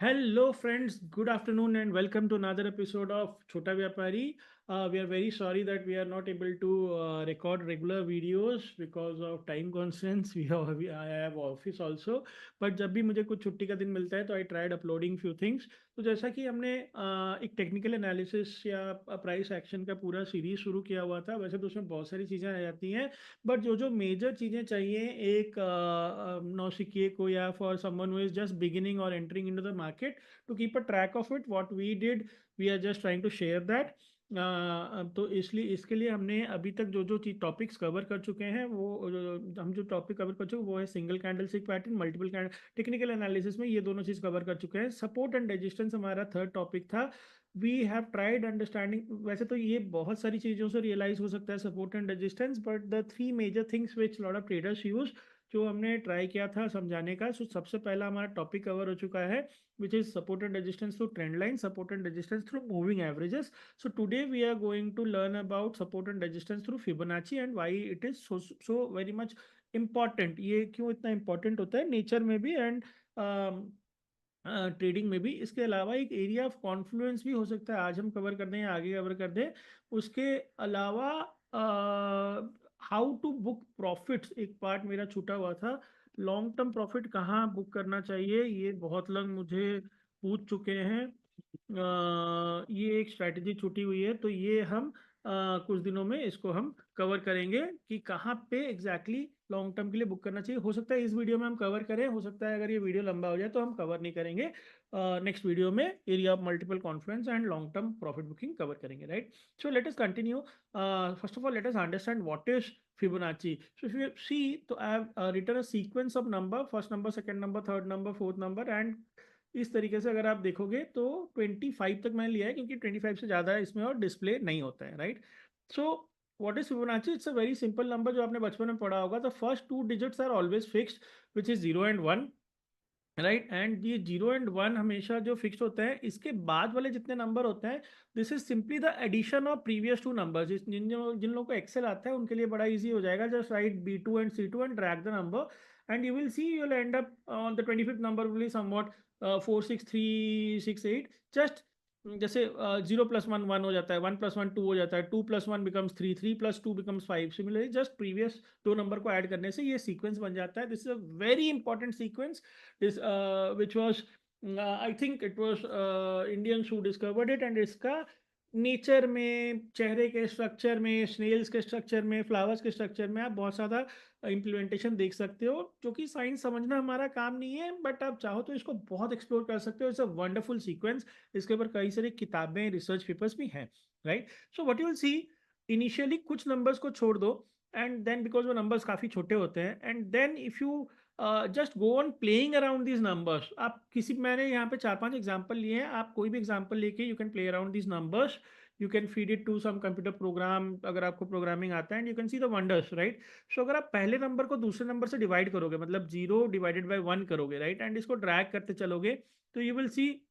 Hello, friends. Good afternoon, and welcome to another episode of Chota Vyapari. We are very sorry that we are not able to record regular videos because of time constraints. I have office also, but जब भी मुझे कुछ छुट्टी का दिन मिलता है तो I tried uploading few things. तो जैसा कि हमने एक टेक्निकल एनालिसिस या प्राइस एक्शन का पूरा सीरीज शुरू किया हुआ था, वैसे तो उसमें बहुत सारी चीज़ें आ जाती हैं, बट जो जो मेजर चीज़ें चाहिए एक नौसिखिए को या for someone who is just beginning और entering into the market to keep a track of it what we did, we are just trying to share that. तो इसलिए इसके लिए हमने अभी तक जो जो चीज टॉपिक्स कवर कर चुके हैं हम जो टॉपिक कवर कर चुके हैं वो है single candle stick pattern, multiple candle, technical analysis में ये दोनों चीज कवर कर चुके हैं। सपोर्ट एंड रेजिस्टेंस हमारा थर्ड टॉपिक था। वी हैव ट्राइड अंडरस्टैंडिंग, वैसे तो ये बहुत सारी चीज़ों से रियलाइज हो सकता है support and resistance, but the three major things which lot of traders use जो हमने ट्राई किया था समझाने का। सो सबसे पहला हमारा टॉपिक कवर हो चुका है which is support and resistance through trend line, support and resistance through moving averages. So today we are going to learn about support and resistance through Fibonacci and why it is so very much important. ये क्यों इतना important होता है nature में भी and trading में भी। इसके अलावा एक एरिया ऑफ कॉन्फ्लुएंस भी हो सकता है, आज हम कवर कर दें या आगे कवर कर दें। उसके अलावा हाउ टू बुक प्रॉफिट्स एक पार्ट मेरा छूटा हुआ था। लॉन्ग टर्म प्रॉफिट कहाँ बुक करना चाहिए, ये बहुत लोग मुझे पूछ चुके हैं। ये एक स्ट्रैटेजी छूटी हुई है, तो ये हम कुछ दिनों में इसको हम कवर करेंगे कि कहाँ पे एग्जैक्टली लॉन्ग टर्म के लिए बुक करना चाहिए। हो सकता है इस वीडियो में हम कवर करें, हो सकता है अगर ये वीडियो लंबा हो जाए तो हम कवर नहीं करेंगे। नेक्स्ट वीडियो में area of multiple confluence and long term profit booking cover करेंगे, right. So let us continue. First of all let us understand what is Fibonacci. So if you see, so I have written a sequence of number, first number, second number, third number, fourth number, and इस तरीके से अगर आप देखोगे तो 25 तक मैंने लिया है क्योंकि 25 से ज़्यादा इसमें और डिस्प्ले नहीं होता है, right. So what is Fibonacci? It's a very simple number जो आपने बचपन में पढ़ा होगा। The first two digits are always fixed which is 0 and 1, right. And ये 0 and 1 हमेशा जो फिक्स्ड होता है, इसके बाद वाले जितने नंबर होते हैं this is simply the addition of previous two numbers. जिन लोगों को एक्सेल आता है उनके लिए बड़ा इजी हो जाएगा। Just right B2 and C2 and drag the number and you will C you will and up on the 25th number will be somewhat 46368। Just जैसे 0+1 1 हो जाता है, 1+1 2 हो जाता है, 2+1 becomes 3, 3+2 becomes 5। Similarly just previous दो नंबर को add करने से ये सीक्वेंस बन जाता है। This is a very important sequence, this which was I think it was Indians who discovered it। and इसका नेचर में, चेहरे के स्ट्रक्चर में, स्नेल्स के स्ट्रक्चर में, फ्लावर्स के स्ट्रक्चर में आप बहुत ज़्यादा इम्प्लीमेंटेशन देख सकते हो, जो कि साइंस समझना हमारा काम नहीं है, बट आप चाहो तो इसको बहुत एक्सप्लोर कर सकते हो। It's a wonderful sequence. इसके ऊपर कई सारी किताबें, रिसर्च पेपर्स भी हैं, right. So what you will see, initially कुछ नंबर्स को छोड़ दो एंड देन बिकॉज वो नंबर्स काफ़ी छोटे होते हैं and then if you just go on playing around these numbers. आप किसी, मैंने यहाँ पे 4-5 एग्जांपल लिए हैं, आप कोई भी एग्जांपल लेके you can play around these numbers. You can feed it to some computer program अगर आपको प्रोग्रामिंग आता है and you can see the wonders, right. So अगर आप पहले नंबर को दूसरे नंबर से डिवाइड करोगे, मतलब 0 / 1 करोगे, राइट, एंड इसको ड्रैग करते चलोगे, तो you will C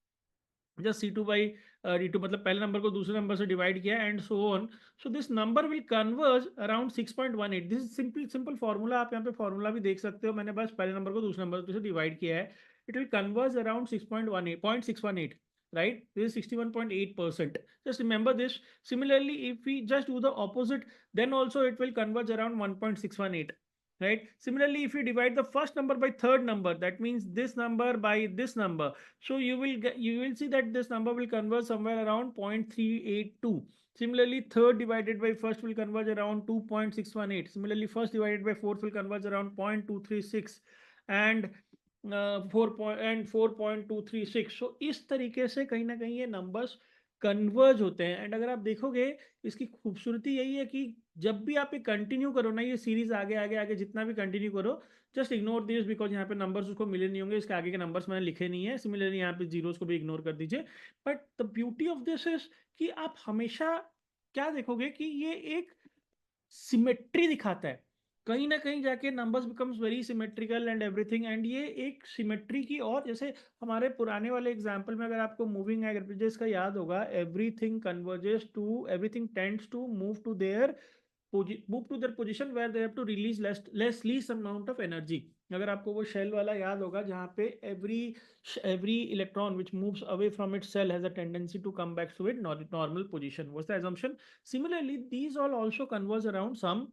just C2/D2, मतलब पहले नंबर को दूसरे नंबर से डिवाइड किया and so on. So this number will converge around 6.18। This is simple simple formula, आप यहाँ पे फॉर्मूला भी देख सकते हो। मैंने बस पहले नंबर को दूसरे नंबर से डिवाइड किया है। It will converge around 6.18, right? This is 61.8%. Just remember this. Similarly, if we just do the opposite, then also it will converge around 1.618, right? Similarly, if you divide the first number by third number, that means this number by this number, so you will see that this number will converge somewhere around 0.382. Similarly, third divided by first will converge around 2.618. Similarly, first divided by fourth will converge around 0.236 and 4.236। सो इस तरीके से कहीं ना कहीं ये numbers converge होते हैं। And अगर आप देखोगे, इसकी खूबसूरती यही है कि जब भी आप ये कंटिन्यू करो ना, ये सीरीज आगे आगे आगे जितना भी कंटिन्यू करो, जस्ट इग्नोर दिस बिकॉज यहाँ पे नंबर्स उसको मिले नहीं होंगे, इसके आगे के नंबर्स मैंने लिखे नहीं है। सिमिलरली यहाँ पे जीरोस को भी इग्नोर कर दीजिए। But the beauty of this is कि आप हमेशा क्या देखोगे कि ये एक सिमेट्री दिखाता है। कहीं ना कहीं जाके numbers becomes very symmetrical and everything, and ये एक सिमेट्री की। और जैसे हमारे पुराने वाले एग्जांपल में अगर आपको मूविंग एवरेजेस का याद होगा, everything converges to, everything tends to move to their position where they have to release less least amount of energy, अगर आपको वो शेल वाला याद होगा जहाँ पे every electron which moves away from its shell has a tendency to come back to its normal position was the assumption. Similarly these all also converge around some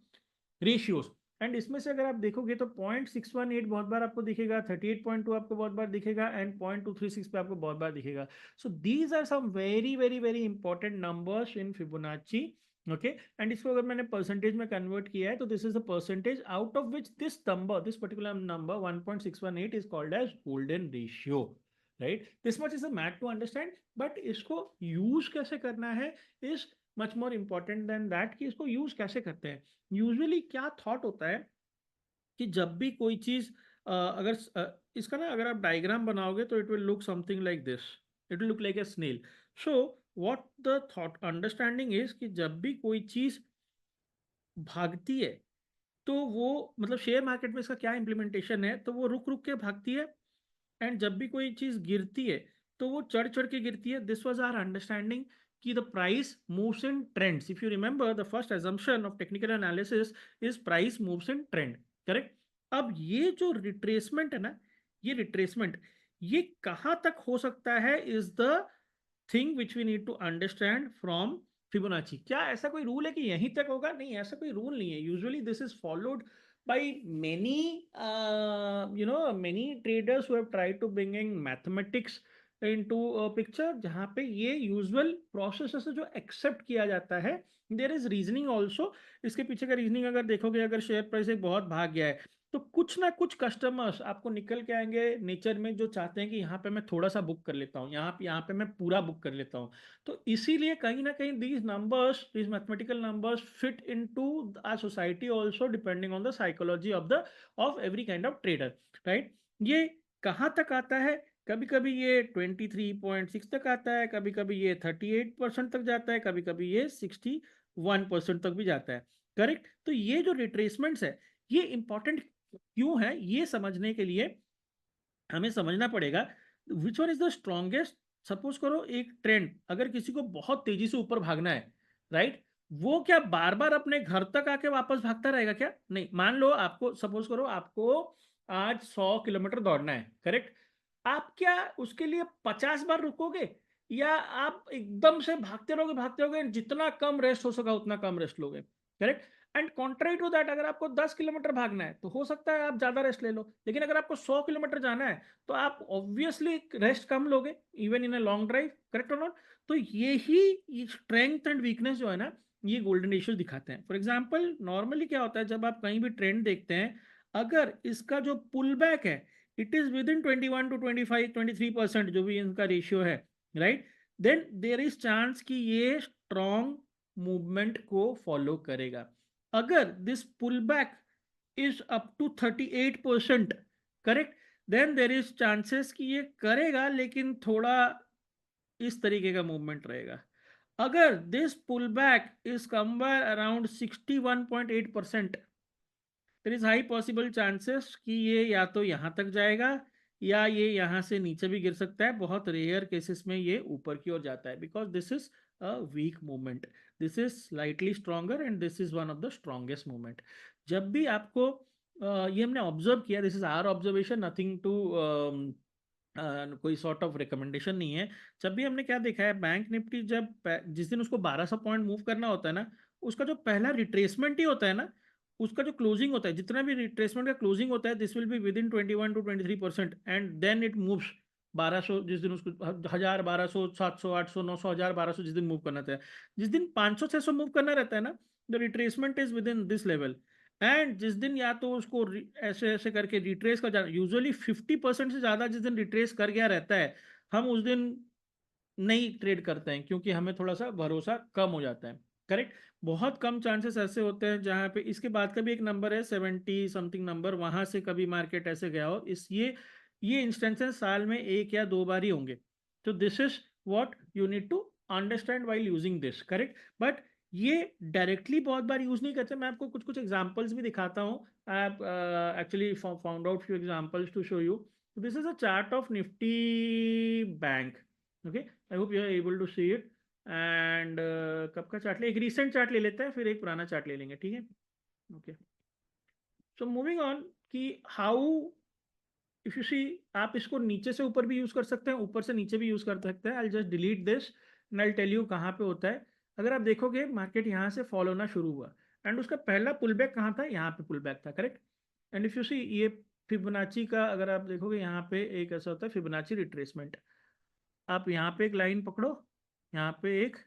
ratios. And इसमें से अगर आप देखोगे तो 0.618 बहुत बार आपको दिखेगा, 38.2 आपको बहुत बार दिखेगा, एंड 0.236 पे आपको बहुत बार दिखेगा. So these are some very very very important numbers in Fibonacci. Okay, and इसको अगर मैंने परसेंटेज में कन्वर्ट किया है तो this is the percentage out of which this particular number 1.618 is called as golden ratio. Right, this much is a math to understand, but इसको use कैसे करना है is much more important than that कि इसको use कैसे करते हैं. Usually क्या थॉट होता है कि जब भी कोई चीज इसका ना अगर आप डायग्राम बनाओगे तो it will look something like this. It will look like a snail. So what the thought understanding is कि जब भी कोई चीज भागती है तो वो मतलब शेयर मार्केट में इसका क्या इंप्लीमेंटेशन है, तो वो रुक रुक के भागती है. एंड जब भी कोई चीज गिरती है तो वो चढ़ चढ़ के गिरती है. दिस वाज आवर अंडरस्टैंडिंग कि the price moves in trends. If you remember the first assumption of technical analysis is price moves in trend. Correct. अब ये जो रिट्रेसमेंट है ना, ये रिट्रेसमेंट ये कहां तक हो सकता है is the thing which we need to understand from Fibonacci. क्या ऐसा कोई रूल है कि यहीं तक होगा? नहीं, ऐसा कोई रूल नहीं है. Usually this is followed by many many traders who have tried to bring in mathematics into a picture, जहाँ पे ये यूजुअल प्रोसेस है जो एक्सेप्ट किया जाता है. There is reasoning also. इसके पीछे का रीजनिंग अगर देखोगे, अगर शेयर प्राइस एक बहुत भाग गया है तो कुछ ना कुछ कस्टमर्स आपको निकल के आएंगे नेचर में जो चाहते हैं कि यहाँ पे मैं थोड़ा सा बुक कर लेता हूँ, यहाँ पे मैं पूरा बुक कर लेता हूँ. तो इसीलिए कहीं ना कहीं these mathematical numbers fit into our society also depending on the psychology of every kind of trader. right. ये कहाँ तक आता है? कभी कभी ये 23.6 तक आता है, कभी कभी ये 38% तक जाता है, कभी कभी ये 61% तक भी जाता है. करेक्ट. तो ये जो रिट्रेसमेंट्स है ये इंपॉर्टेंट क्यों है, ये समझने के लिए हमें समझना पड़ेगा which one is the strongest. Suppose करो एक ट्रेंड अगर किसी को बहुत तेजी से ऊपर भागना है, राइट, वो क्या बार बार अपने घर तक आके वापस भागता रहेगा? क्या नहीं. मान लो आपको, सपोज करो आपको आज 100 किलोमीटर दौड़ना है. करेक्ट. आप क्या उसके लिए 50 बार रुकोगे, या आप एकदम से भागते रहोगे, जितना कम रेस्ट हो सका उतना कम रेस्ट लोगे? Correct. And contrary to that, अगर आपको 10 किलोमीटर भागना है तो हो सकता है आप ज्यादा रेस्ट ले लो, लेकिन अगर आपको 100 किलोमीटर जाना है तो आप ऑब्वियसली रेस्ट कम लोगे even in a long drive. Correct और नॉट? तो यही स्ट्रेंथ एंड वीकनेस जो है ना, ये गोल्डन रेशियो दिखाते हैं. फॉर एग्जांपल नॉर्मली क्या होता है जब आप कहीं भी ट्रेंड देखते हैं, अगर इसका जो पुल बैक है it is within 21 to 23% जो भी इनका रेशियो है, right, then there is chance कि ये स्ट्रॉन्ग मूवमेंट को फॉलो करेगा. अगर this pull back is up to 38%, correct, then there is chances कि ये करेगा लेकिन थोड़ा इस तरीके का मूवमेंट रहेगा. अगर this pull back is somewhere around 61.8%, there is high possible chances कि ये या तो यहां तक जाएगा या ये यहां से नीचे भी गिर सकता है. बहुत रेयर केसेस में ये ऊपर की ओर जाता है because this is a weak movement. This is slightly stronger and this is one of the strongest movement. जब भी आपको ये हमने ऑब्जर्व किया, this is our observation, nothing to कोई सॉर्ट ऑफ रिकमेंडेशन नहीं है. जब भी हमने क्या देखा है, बैंक निफ्टी जब जिस दिन उसको 1200 पॉइंट मूव करना होता है ना, उसका जो पहला रिट्रेसमेंट ही होता है ना, उसका जो क्लोजिंग होता है, जितना भी रिट्रेसमेंट का क्लोजिंग होता है, this will be within 21 to 23% and then it moves 1200. जिस दिन उसको 1000, 1200, 700, 800, 900, 1000, 1200 जिस दिन मूव करना था, जिस दिन 500, 600 मूव करना रहता है ना, the retracement is with in this level. And जिस दिन या तो उसको ऐसे ऐसे करके रिट्रेस कर जाना, यूजुअली 50% से ज्यादा जिस दिन रिट्रेस कर गया रहता है, हम उस दिन नहीं ट्रेड करते हैं क्योंकि हमें थोड़ा सा भरोसा कम हो जाता है. करेक्ट. बहुत कम चांसेस ऐसे होते हैं जहां पे इसके बाद का भी एक नंबर है 70 समथिंग नंबर, वहां से कभी मार्केट ऐसे गया हो. इस ये इंस्टेंसेस साल में एक या दो बार ही होंगे. तो this is what you need to understand while using this. Correct. But ये डायरेक्टली बहुत बार यूज नहीं करते. मैं आपको कुछ कुछ एग्जांपल्स भी दिखाता हूँ. आप actually found out few examples to show you. This is a chart of Nifty bank. Okay, I hope you are able to see it. And कब का चार्ट ले, एक रीसेंट चार्ट ले लेते हैं फिर एक पुराना चार्ट ले लेंगे. ठीक है. ओके. सो मूविंग ऑन, कि हाउ इफ यू सी, आप इसको नीचे से ऊपर भी यूज कर सकते हैं, ऊपर से नीचे भी यूज कर सकते हैं। I just delete this and I tell you कहाँ पे होता है। अगर आप देखोगे मार्केट यहाँ से फॉलो होना शुरू हुआ एंड उसका पहला पुल बैक कहाँ था, यहाँ पे पुल बैक था, करेक्ट। एंड इफ यू सी ये फिबोनाची का अगर आप देखोगे यहाँ पे एक ऐसा होता है फिबोनाची रिट्रेसमेंट। आप यहाँ पे एक लाइन पकड़ो, यहाँ पे एक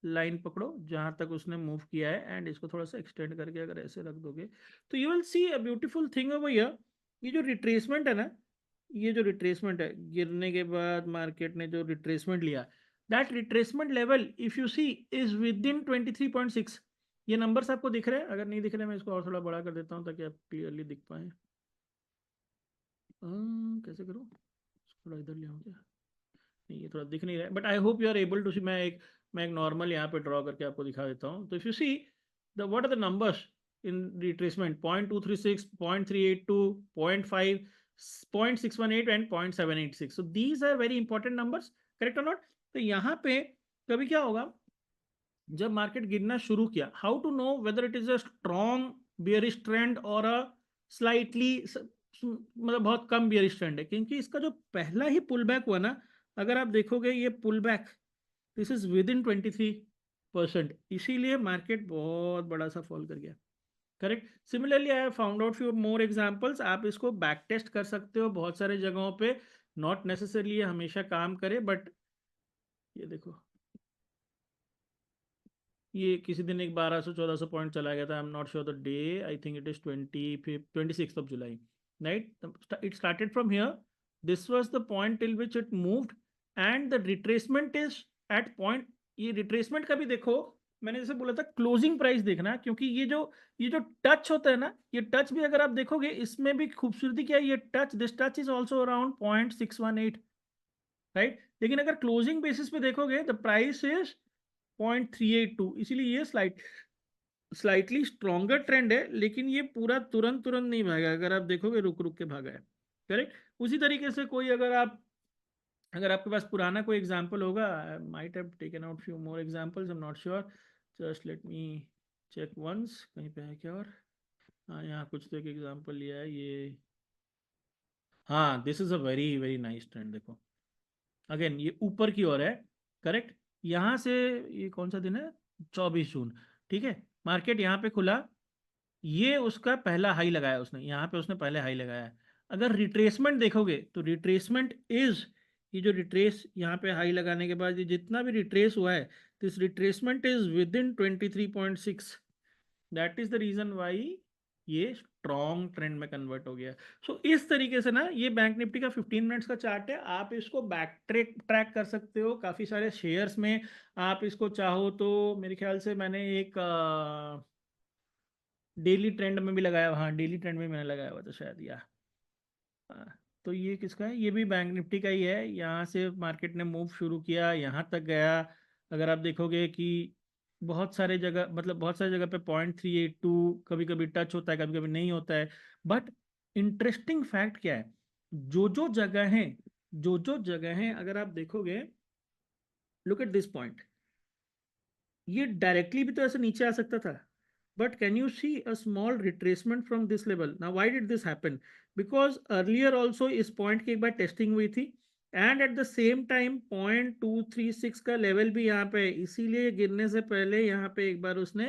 लाइन पकड़ो जहां तक उसने मूव किया है एंड इसको थोड़ा सा एक्सटेंड करके अगर ऐसे रख दोगे तो you will C a beautiful thing over here. ये जो रिट्रेसमेंट है ना, ये जो रिट्रेसमेंट है गिरने के बाद मार्केट ने जो रिट्रेसमेंट लिया, that retracement level if you see is within 23.6। ये नंबर्स आपको दिख रहे हैं? अगर नहीं दिख रहे मैं इसको और थोड़ा बड़ा कर देता हूँ ताकि आप क्लियरली दिख पाए। कैसे करूँ, थोड़ा इधर ले आऊँ क्या? नहीं, ये थोड़ा दिख नहीं रहा है, but I hope you are able to see. मैं एक नॉर्मल यहाँ पे ड्रॉ करके आपको दिखा देता हूँ। तो if you see the what are the numbers in retracement, 0.236, 0.382, 0.5, 0.618 and 0.786। So these are very important numbers, correct और नॉट? तो यहाँ पे कभी क्या होगा जब मार्केट गिरना शुरू किया, how to know whether it is a strong bearish trend और अ स्लाइटली, मतलब बहुत कम बियरिश ट्रेंड है, क्योंकि इसका जो पहला ही पुल बैक हुआ ना, अगर आप देखोगे ये pull back this is within 23%, इसीलिए मार्केट बहुत बड़ा सा फॉल कर गया, correct. Similarly I have found out few more examples. आप इसको बैक टेस्ट कर सकते हो बहुत सारे जगहों पे, नॉट नेसेसरली हमेशा काम करे, बट ये देखो ये किसी दिन एक 1200-1400 पॉइंट चला गया था। I am not sure the day, I think it is 26 right. It started from here, this was the point till which it moved and the retracement is at point. ये रिट्रेसमेंट का भी देखो, मैंने जैसे बोला था क्लोजिंग प्राइस देखना, क्योंकि ये जो टच होता है ना, ये टच भी अगर आप देखोगे इसमें भी खूबसूरती क्या है, ये touch, this touch is also around 0.618, right. लेकिन अगर क्लोजिंग बेसिस पे देखोगे द प्राइस इज 0.382, इसीलिए ये स्लाइटली स्ट्रॉन्गर ट्रेंड है, लेकिन ये पूरा तुरंत तुरंत नहीं भागा, अगर आप देखोगे रुक रुक के भागा है, करेक्ट। उसी तरीके से कोई अगर आपके पास पुराना कोई एग्जांपल होगा, I might have taken out few more examples, I am not sure, just let me check once, कहीं पे है क्या? और हाँ, यहाँ कुछ तो एक एग्जांपल लिया है ये। हाँ, this is a very very nice trend, देखो अगेन ये ऊपर की ओर है, करेक्ट। यहाँ से ये कौन सा दिन है, 24 जून, ठीक है। मार्केट यहाँ पे खुला, ये उसका पहला हाई लगाया उसने, यहाँ पे उसने पहले हाई लगाया है। अगर रिट्रेसमेंट देखोगे तो रिट्रेसमेंट इज, ये जो रिट्रेस यहाँ पे हाई लगाने के बाद ये जितना भी रिट्रेस हुआ है, this retracement is within 23.6। That is the reason why ये स्ट्रॉन्ग ट्रेंड में कन्वर्ट हो गया। सो इस तरीके से ना, ये बैंक निफ्टी का 15 मिनट्स का चार्ट है, आप इसको बैक ट्रैक कर सकते हो काफी सारे शेयर्स में। आप इसको चाहो तो मेरे ख्याल से मैंने एक डेली ट्रेंड में भी लगाया, हाँ डेली ट्रेंड में मैंने लगाया हुआ था शायद, या तो ये किसका है, ये भी बैंक निफ्टी का ही है। यहाँ से मार्केट ने मूव शुरू किया, यहाँ तक गया। अगर आप देखोगे कि बहुत सारे जगह, मतलब बहुत सारी जगह पे 0.382 कभी कभी टच होता है, कभी कभी नहीं होता है। बट इंटरेस्टिंग फैक्ट क्या है, जो जो जगह हैं अगर आप देखोगे, लुक एट दिस पॉइंट, ये डायरेक्टली भी तो ऐसे नीचे आ सकता था, but can you see a small retracement from this level? Now why did this happen? Because earlier also इस पॉइंट की एक बार टेस्टिंग हुई थी and at the same time 0.236 का लेवल भी यहाँ पे है, इसीलिए गिरने से पहले यहाँ पे एक बार उसने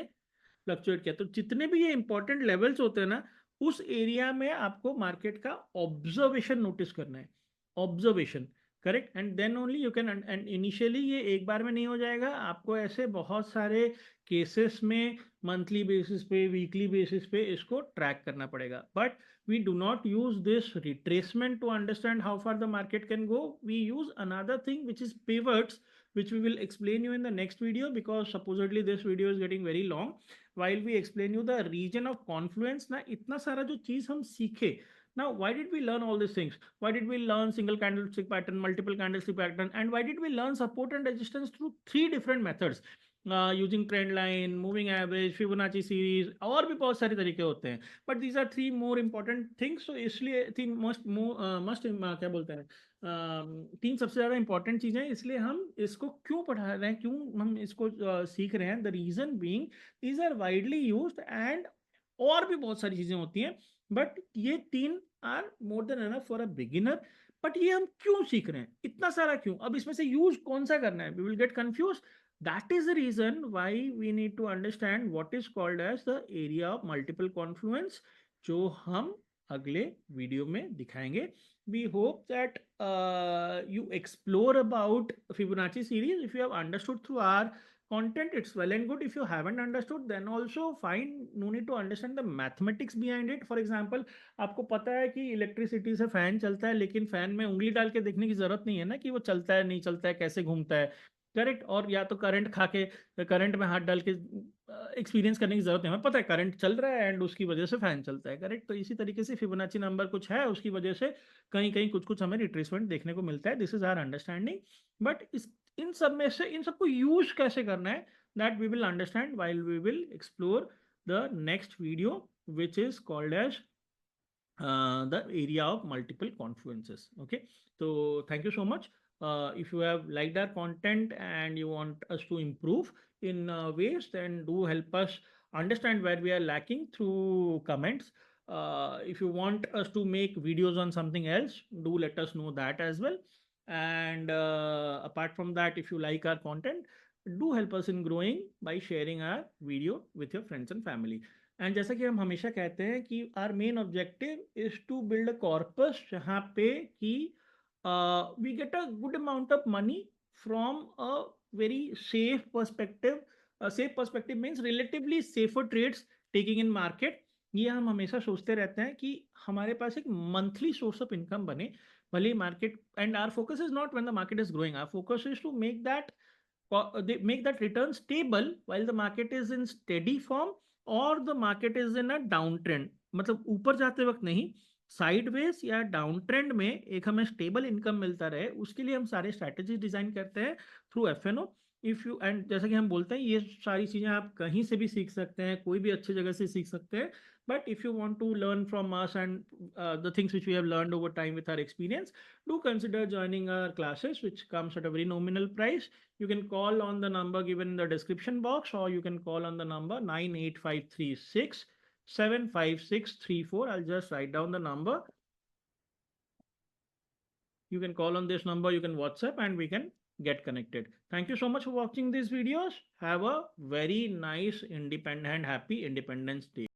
फ्लक्चुएट किया। तो जितने भी ये इंपॉर्टेंट लेवल्स होते हैं ना, उस एरिया में आपको मार्केट का ऑब्जर्वेशन नोटिस करना है, observation, correct. And then only you can, and initially ये एक बार में नहीं हो जाएगा, आपको ऐसे बहुत सारे केसेस में मंथली बेसिस पे, वीकली बेसिस पे इसको ट्रैक करना पड़ेगा। But we do not use this retracement to understand how far the market can go. We use another thing which is pivots, which we will explain you in the next video, because supposedly this video is getting very long. While we explain you the region of confluence, ना इतना सारा जो चीज हम सीखे, now why did we learn all these things? Why did we learn single candlestick pattern, multiple candlestick pattern, and why did we learn support and resistance through three different methods? Using trend line, moving average, Fibonacci series, और भी बहुत सारे तरीके होते हैं, but these are three more important things. तो इसलिए तीन मस्ट मस्ट क्या बोलते हैं, तीन सबसे ज़्यादा इंपॉर्टेंट चीज़ें, इसलिए हम इसको क्यों पढ़ा रहे हैं, क्यों हम इसको सीख रहे हैं, the reason being these are widely used, and और भी बहुत सारी चीज़ें होती हैं बट ये 3 are more than enough for a beginner. But ये हम क्यों सीख रहे हैं, इतना सारा क्यों, अब इसमें से यूज कौन सा करना है, we will get confuse. That is the reason why we need to understand what is called as the area of multiple confluence, जो हम अगले वीडियो में दिखाएंगे. We hope that you explore about Fibonacci series. If you have understood through our content, it's well and good. If you haven't understood, then also fine. No need to understand the mathematics behind it. For example, आपको पता है कि electricity से fan चलता है, लेकिन fan में उंगली डाल के देखने की जरूरत नहीं है ना कि वो चलता है नहीं चलता है कैसे घूमता है. करेक्ट. और या तो करंट खा के करंट में हाथ डाल के एक्सपीरियंस करने की जरूरत नहीं, हमें पता है करंट चल रहा है एंड उसकी वजह से फैन चलता है. करेक्ट. तो इसी तरीके से फिबोनाची नंबर कुछ है, उसकी वजह से कहीं कहीं कुछ कुछ हमें रिट्रेसमेंट देखने को मिलता है. This is our understanding. But इस इन सब में से इन सबको यूज कैसे करना है, that we will understand while we will explore the next video which is called as the area of multiple confluences. Okay, so thank you so much. If you have liked our content and you want us to improve in ways, then do help us understand where we are lacking through comments. If you want us to make videos on something else, do let us know that as well. And apart from that, if you like our content, do help us in growing by sharing our video with your friends and family. And जैसा कि हम हमेशा कहते हैं कि our main objective is to build a corpus जहाँ पे कि we get a good amount of money from a very safe perspective. Safe perspective means relatively safer trades taking in market. ये हम हमेशा सोचते रहते हैं कि हमारे पास एक मंथली सोर्स ऑफ इनकम बने भले market. And our focus is not when the market is growing, our focus is to make that return stable while the market is in steady form or the market is in a downtrend. मतलब ऊपर जाते वक्त नहीं, sideways या down trend में एक हमें stable income मिलता रहे, उसके लिए हम सारे स्ट्रैटेजी डिजाइन करते हैं through FNO. If you and जैसा कि हम बोलते हैं ये सारी चीजें आप कहीं से भी सीख सकते हैं, कोई भी अच्छी जगह से सीख सकते हैं. But if you want to learn from us and the things which we have learned over time with our experience, do consider joining our classes, which comes at a very nominal price. You can call on the number given in the description box, or you can call on the number 98536 75634. I'll just write down the number. You can call on this number, you can WhatsApp, and we can get connected. Thank you so much for watching these videos. Have a very nice independent and happy Independence Day.